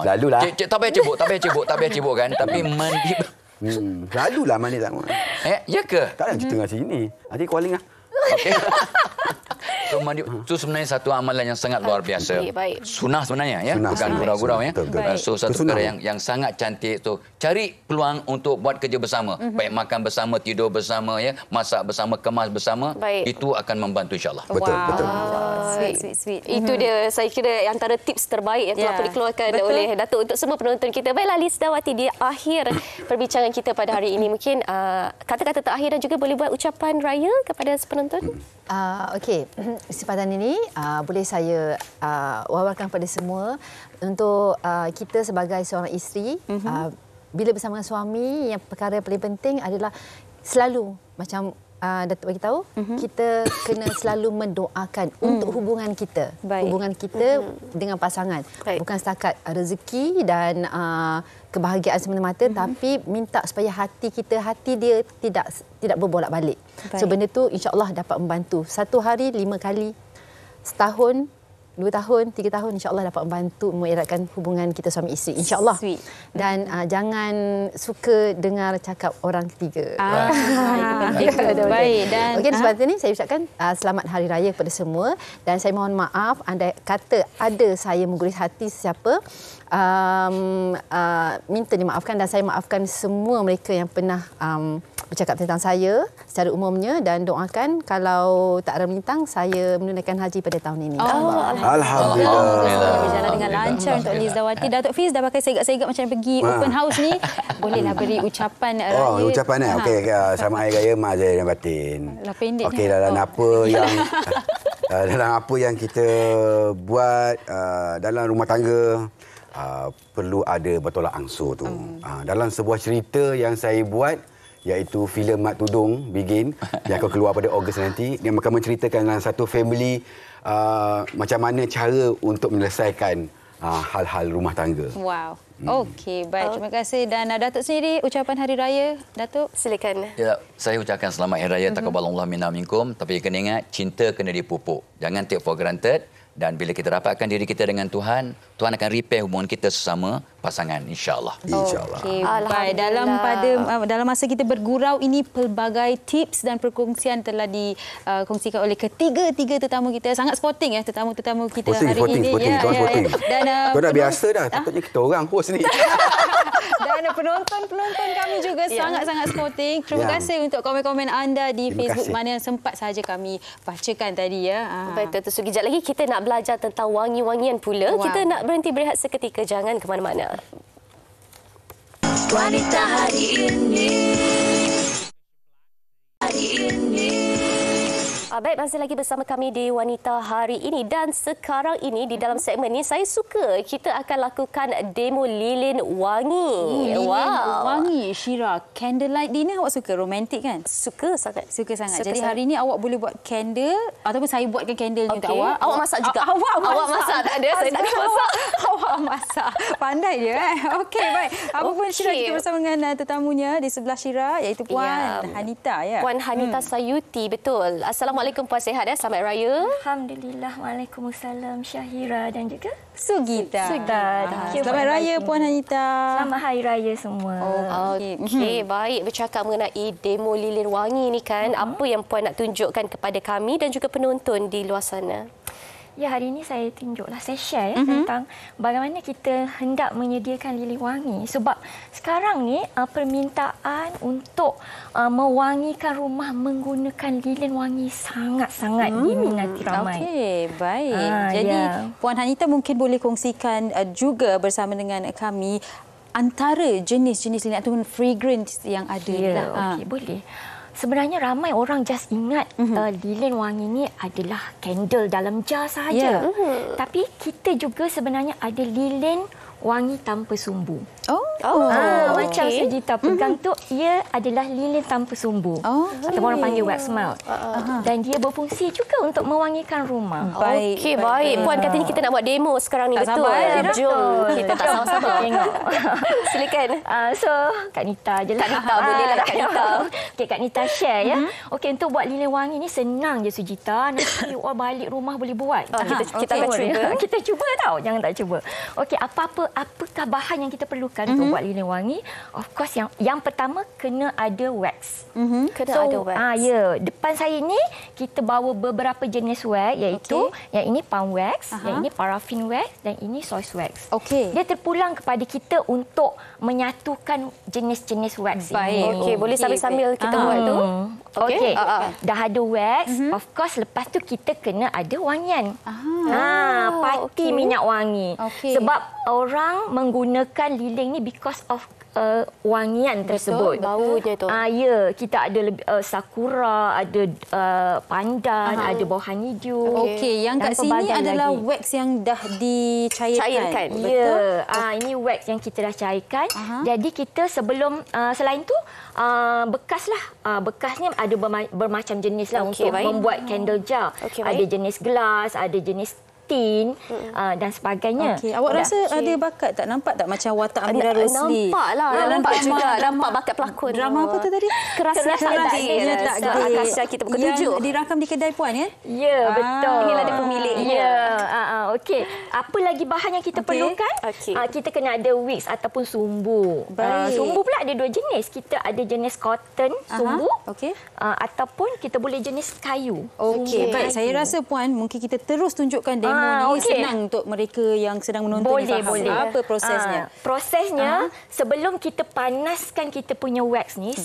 Lalulah. Tak payah cibuk kan, tapi mandi. Lalulah mandi tak. Ya ke? Taklah kita tengah sini. Nanti calling lah. Okey. Itu sebenarnya satu amalan yang sangat luar biasa. Baik. Sunnah sebenarnya ya, Sunnah, bukan sunnah. gurau-gurau ya. Betul. So satu perkara yang sangat cantik tu. Cari peluang untuk buat kerja bersama. Baik makan bersama, tidur bersama ya, masak bersama, kemas bersama. Baik. Itu akan membantu insya-Allah. Betul. Sweet. Itu dia, saya kira antara tips terbaik yang telah dikeluarkan oleh Datuk untuk semua penonton kita. Baiklah, Lisdawati, di akhir perbincangan kita pada hari ini, mungkin kata-kata terakhir dan juga boleh buat ucapan raya kepada penonton. Okey, kesempatan ini boleh saya wawarkan pada semua untuk kita sebagai seorang isteri, bila bersama dengan suami, yang perkara yang paling penting adalah selalu macam Datuk bagi tahu, kita kena selalu mendoakan untuk hubungan kita. Hubungan kita dengan pasangan. Bukan setakat rezeki dan kebahagiaan semata-mata, tapi minta supaya hati dia tidak berbolak-balik. So benda tu insya-Allah dapat membantu. 1 hari 5 kali, setahun, 2 tahun, 3 tahun, insya-Allah dapat membantu mengeratkan hubungan kita suami isteri, insya-Allah. Dan jangan suka dengar cakap orang ketiga. Baik, dan okey, sebab ini saya ucapkan selamat hari raya kepada semua, dan saya mohon maaf andai kata ada saya mengguris hati sesiapa, minta dimaafkan, dan saya maafkan semua mereka yang pernah bercakap tentang saya secara umumnya, dan doakan kalau tak ada melintang saya menunaikan haji pada tahun ini. Alhamdulillah. Berjalan dengan lancar untuk Lisdawati. Datuk Fiz dah pakai segak-segak macam pergi open house ni. Bolehlah beri ucapan raya. Ucapan okey, selamat hari raya mak zahir dan batin. Pendek. Okey, dalam apa yang kita buat dalam rumah tangga, perlu ada bertolak ansur tu. Dalam sebuah cerita yang saya buat, iaitu filem Mat Tudung Begin yang akan keluar pada Ogos nanti, yang akan menceritakan dalam satu family macam mana cara untuk menyelesaikan hal-hal rumah tangga. Wow. Okey, baik. Terima kasih. Dan Datuk sendiri, ucapan hari raya, Datuk? Silakan. Ya, saya ucapkan selamat hari raya, taqabbalallahu minna minkum, tapi kena ingat, cinta kena dipupuk. Jangan take for granted. Dan bila kita rapatkan diri kita dengan Tuhan, Tuhan akan repair hubungan kita sesama pasangan, insya-Allah. Insya-Allah. Okey, baik. Dalam masa kita bergurau ini, pelbagai tips dan perkongsian telah dikongsikan oleh ketiga tetamu kita. Sangat sporting ya tetamu-tetamu kita hari ini. Sporting. Dan kau dah biasa dah. Takutnya kita orang host ni. Dan penonton kami juga sangat-sangat sporting. Terima kasih untuk komen-komen anda di Facebook mana yang sempat sahaja kami bacakan tadi ya. Betul. Sekejap lagi kita nak belajar tentang wangi-wangian pula. Kita nak berhenti berehat seketika, jangan ke mana-mana. Wanita hari ini. Baik, masih lagi bersama kami di Wanita Hari Ini, dan sekarang ini di dalam segmen ini saya suka kita akan lakukan demo lilin wangi. Lilin wangi, Syira. Candlelight dinner awak suka? Romantik kan? Suka sangat. Jadi hari ini awak boleh buat candle ataupun saya buatkan candle ni untuk awak. Awak masak juga? Awak masak. Tak ada, saya tak ada masak. Awak masak. Pandai je. Okey, baik. Apapun Syira, kita bersama dengan tetamunya di sebelah Syira, iaitu Puan Hanita ya. Puan Hanita Sayuti, betul. Assalamualaikum Puan, sihat ya? Selamat Raya. Alhamdulillah. Waalaikumsalam Syahira dan juga Sugita. Selamat Raya Puan Hanita. Selamat Hari Raya semua. Okey, baik. Bercakap mengenai demo lilin wangi ni kan, apa yang Puan nak tunjukkan kepada kami dan juga penonton di luar sana? Ya, hari ini saya tunjuklah, saya share tentang bagaimana kita hendak menyediakan lilin wangi. Sebab sekarang ni permintaan untuk mewangikan rumah menggunakan lilin wangi sangat-sangat diminati ramai. Okey, baik. Jadi Puan Hanita mungkin boleh kongsikan juga bersama dengan kami antara jenis-jenis lilin ataupun fragrance yang ada. Okey, boleh. Sebenarnya ramai orang just ingat lilin wangi ni adalah candle dalam jar sahaja. Tapi kita juga sebenarnya ada lilin wangi tanpa sumbu. Macam Sujita pegang tu, ia adalah lilin tanpa sumbu. Atau orang panggil wax melt. Dan dia berfungsi juga untuk mewangikan rumah. Okey, baik. Puan katanya kita nak buat demo sekarang ni, betul? Jom kita tak sama-sama tengok. Silakan. So, Kak Nita je lah. Kak Nita, bolehlah Kak Nita. Okey, Kak Nita share ya. Okey, untuk buat lilin wangi ni senang je Sujita. Nanti balik rumah boleh buat. Kita akan cuba. Kita cuba tau, jangan tak cuba. Okey, apakah bahan yang kita perlukan untuk buat lilin wangi, of course yang pertama kena ada wax. Kena ada wax. Depan saya ni kita bawa beberapa jenis wax, iaitu yang ini palm wax, yang ini paraffin wax dan ini soy wax. Dia terpulang kepada kita untuk menyatukan jenis-jenis wax ini. Boleh sambil-sambil kita buat tu. Okey. Dah ada wax, of course lepas tu kita kena ada wangian. Parti minyak wangi. Sebab orang menggunakan lilin ni because of wangian tersebut. Baunya tu. Kita ada sakura, ada pandan, ada bawang hijau. Okey, yang kat sini adalah wax yang dah dicairkan. Betul. Ini wax yang kita dah cairkan. Jadi kita sebelum selain tu bekaslah. Bekasnya ada bermacam jenis lah untuk membuat candle jar. Ada jenis gelas, ada jenis tin dan sebagainya. Awak rasa ada bakat tak? Nampak tak macam watak Amira Rosli? Nampak juga. Nampak bakat pelakon. Drama apa tu tadi? Kerasnya tak gede. Akasha kita berketujuh. Yang dirakam di kedai puan ya? Ya, betul. Inilah dia pemiliknya. Okey. Apa lagi bahan yang kita perlukan? Kita kena ada wigs ataupun sumbu. Sumbu pula ada dua jenis. Kita ada jenis cotton sumbu ataupun kita boleh jenis kayu. Baik, saya rasa puan mungkin kita terus tunjukkan demo ni senang untuk mereka yang sedang menonton. Boleh. Apa prosesnya? Prosesnya sebelum kita panaskan kita punya wax ni,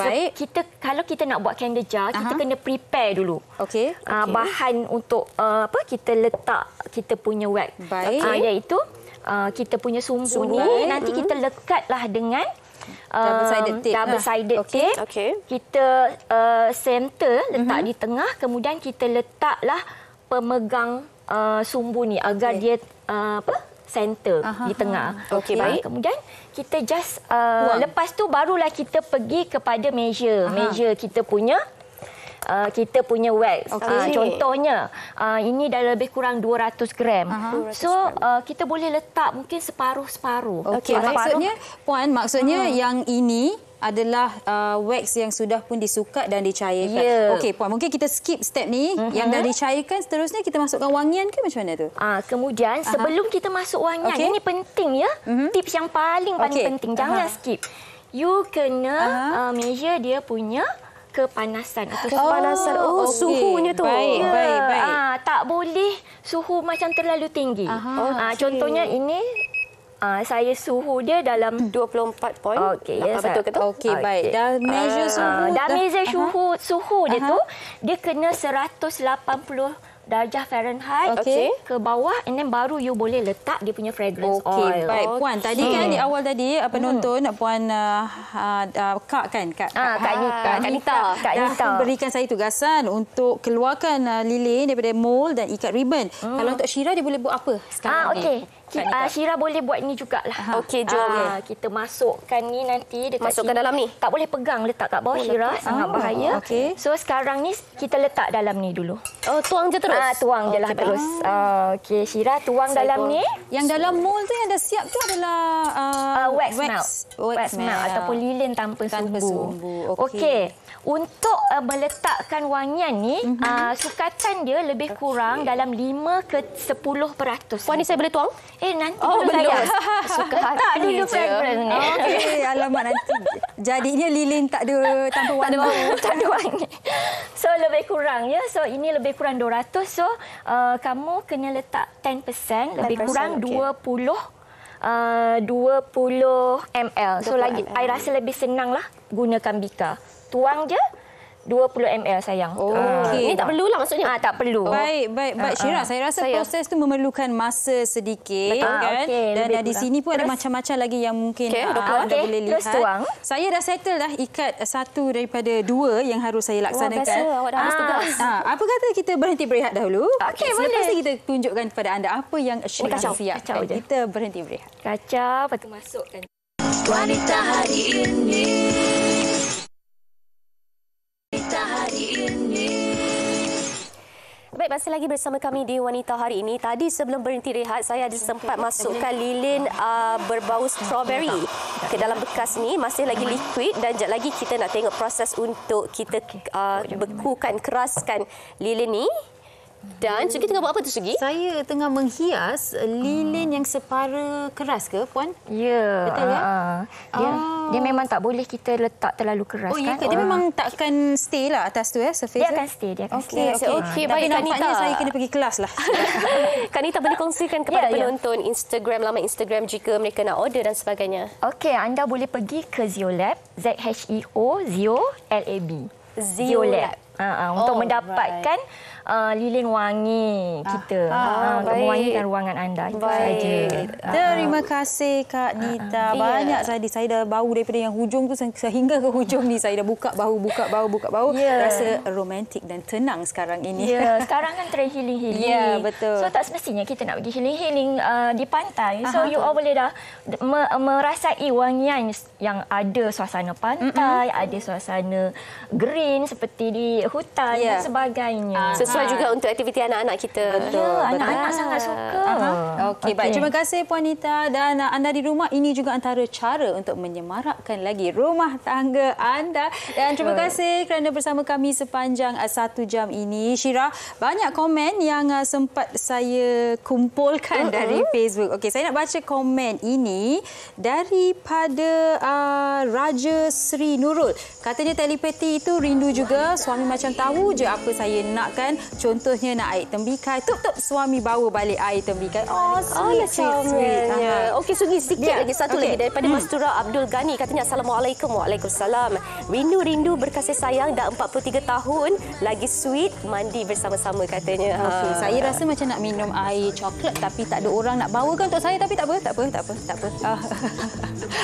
kalau kita nak buat candle jar, kita kena prepare dulu. Bahan untuk kita letak kita punya wax. Iaitu kita punya sumbu ni nanti kita lekatlah dengan double-sided tape. Kita center letak di tengah, kemudian kita letaklah pemegang sumbu ni agar dia center di tengah. Kemudian kita just lepas tu barulah kita pergi kepada measure kita punya wax. Contohnya ini dah lebih kurang 200 gram. So kita boleh letak mungkin separuh-separuh. Maksudnya puan, yang ini adalah wax yang sudah pun disukat dan dicairkan. Okey puan, mungkin kita skip step ni. Yang dah dicairkan, seterusnya kita masukkan wangian ke macam mana tu? Kemudian sebelum kita masuk wangian, ini penting ya. Tips yang paling penting, jangan skip. You kena measure dia punya kepanasan atau suhunya tu. Baik. Tak boleh suhu macam terlalu tinggi. Contohnya ini saya suhu dia dalam 24 point. Betul ke tu? Baik. Dah measure suhu. Dah measure suhu dia tu, dia kena 180 darjah Fahrenheit ke bawah, and then baru you boleh letak dia punya fragrance oil. Baik puan, tadi kan di awal tadi penonton puan Kak Nita berikan saya tugasan untuk keluarkan lilin daripada mold dan ikat ribbon. Kalau untuk Syira dia boleh buat apa sekarang ni? Syira boleh buat ni jugalah. Jom. Kita masukkan ni nanti dekat masukkan sini. dalam ni. Tak boleh pegang, letak kat bawah Syira, sangat bahaya. So sekarang ni kita letak dalam ni dulu. Tuang je terus. Tuang je lah terus. Syira tuang dalam ni. Yang dalam mold tu yang dah siap tu adalah wax melt ataupun lilin tanpa sumbu. Okey. Untuk meletakkan wangian ni, sukatan dia lebih kurang dalam 5 ke 10%. Puan ni saya boleh tuang? Nanti belum. Suka hati tak dulu fragrance ni. Alamak, nanti jadinya lilin tak ada tanpa warna. Tak ada wangi. So lebih kurang ya. So ini lebih kurang 200. So kamu kena letak 10%, lebih kurang 20 ml. So lagi I rasa lebih senanglah gunakan bika. Tuang je 20 ml sayang. Ini tak perlulah maksudnya. Tak perlu. Baik. Syira, saya rasa proses tu memerlukan masa sedikit kan. Dan di sini pun ada macam-macam lagi yang mungkin anda boleh lihat. Terus tuang. Saya dah settle dah ikat satu daripada dua yang harus saya laksanakan. Awak dah habis tugas. Apa kata kita berhenti berehat dahulu? Boleh. Selepas ni kita tunjukkan kepada anda apa yang Syira siapkan. Kita berhenti berehat. Kacau, lepas tu masukkan. Wanita hari ini. Baik, masih lagi bersama kami di Wanita Hari Ini. Tadi sebelum berhenti rehat, saya ada sempat masukkan lilin berbau strawberry ke dalam bekas ni. Masih lagi liquid dan sekejap lagi kita nak tengok proses untuk kita bekukan, keraskan lilin ni Dan Sugi tengah buat apa tu, Sugi? Saya tengah menghias lilin yang separa keras ke, Puan? Ya. Betul ya? Dia memang tak boleh kita letak terlalu keras. Oh, ya ke? Dia memang takkan stay lah atas tu surface dia akan stay. Okey, Tapi baik, nampaknya Kanita. saya kena pergi kelas lah. Kanita boleh kongsikan kepada penonton Instagram, laman Instagram jika mereka nak order dan sebagainya. Okey, anda boleh pergi ke Zeolab, ZHEO-LAB. Zeolab. Untuk mendapatkan lilin wangi kita. Untuk mewangikan ruangan anda. Itu saja. Terima kasih Kak Nita. Banyak tadi saya dah bau daripada yang hujung tu sehingga ke hujung ni. Saya dah buka bahu. Rasa romantik dan tenang sekarang ini. Ya, sekarang kan trend healing. Ya, betul. So tak semestinya kita nak pergi healing di pantai. So you all boleh dah merasai wangian yang ada suasana pantai, ada suasana green seperti di hutan dan sebagainya. Sesuai juga untuk aktiviti anak-anak kita. Betul. Anak-anak sangat suka. Okey, baik. Terima kasih Puan Nita dan anda di rumah. Ini juga antara cara untuk menyemarakkan lagi rumah tangga anda. Dan terima kasih kerana bersama kami sepanjang 1 jam ini. Syirah, banyak komen yang sempat saya kumpulkan dari Facebook. Okey, saya nak baca komen ini daripada Raja Sri Nurul. Katanya telepati itu rindu juga. Suami macam tahu je apa saya nakkan. Contohnya nak air tembikai. Tup suami bawa balik air tembikai. Oh, sweet. Okey, Sugi, sikit lagi. Satu lagi daripada Mastura Abdul Ghani. Katanya, Assalamualaikum. Waalaikumsalam. Rindu berkasih sayang dah 43 tahun. Lagi sweet, mandi bersama-sama katanya. Okey, saya rasa macam nak minum air coklat tapi tak ada orang nak bawakan untuk saya. Tapi tak apa.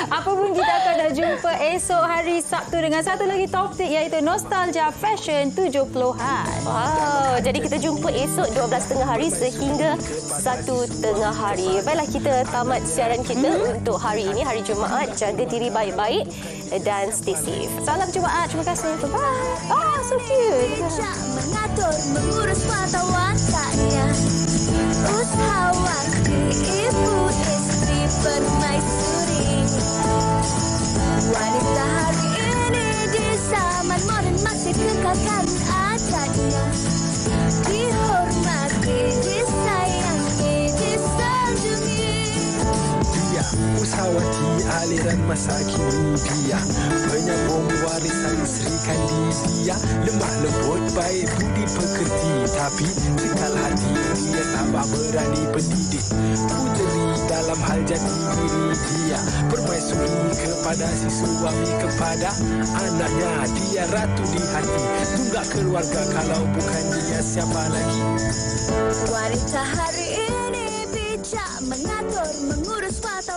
Apapun, kita akan dah jumpa esok hari Sabtu dengan satu lagi topik iaitu nostalgia fashion 70-an. Wow, jadi kita jumpa esok 12 tengah hari sehingga 1 tengah hari. Baiklah, kita tamat siaran kita untuk hari ini, hari Jumaat. Jaga diri baik-baik dan stay safe. Salam Jumaat. Terima kasih. Bye. So cute. Mengatur, mengurus mata wataknya. Usahawan, ibu, istri, permaisuri. Wanita hari ini di zaman modern masih kekalkan adatnya. Dihormati, disayangi, disanjungi. Dia usahawati aliran masa kini. Dia penyambung warisan Sri Kandidia. Lemah lembut, baik budi pekerti. Tapi sekal hati dia tambah berani pendidik. Puteri dalam hal jati diri dia. Permaisuri kepada si suami, kepada anaknya. Dia ratu di hati. Tunggak keluarga, kalau bukan dia siapa lagi? Wanita hari ini bijak mengatur, mengurus mata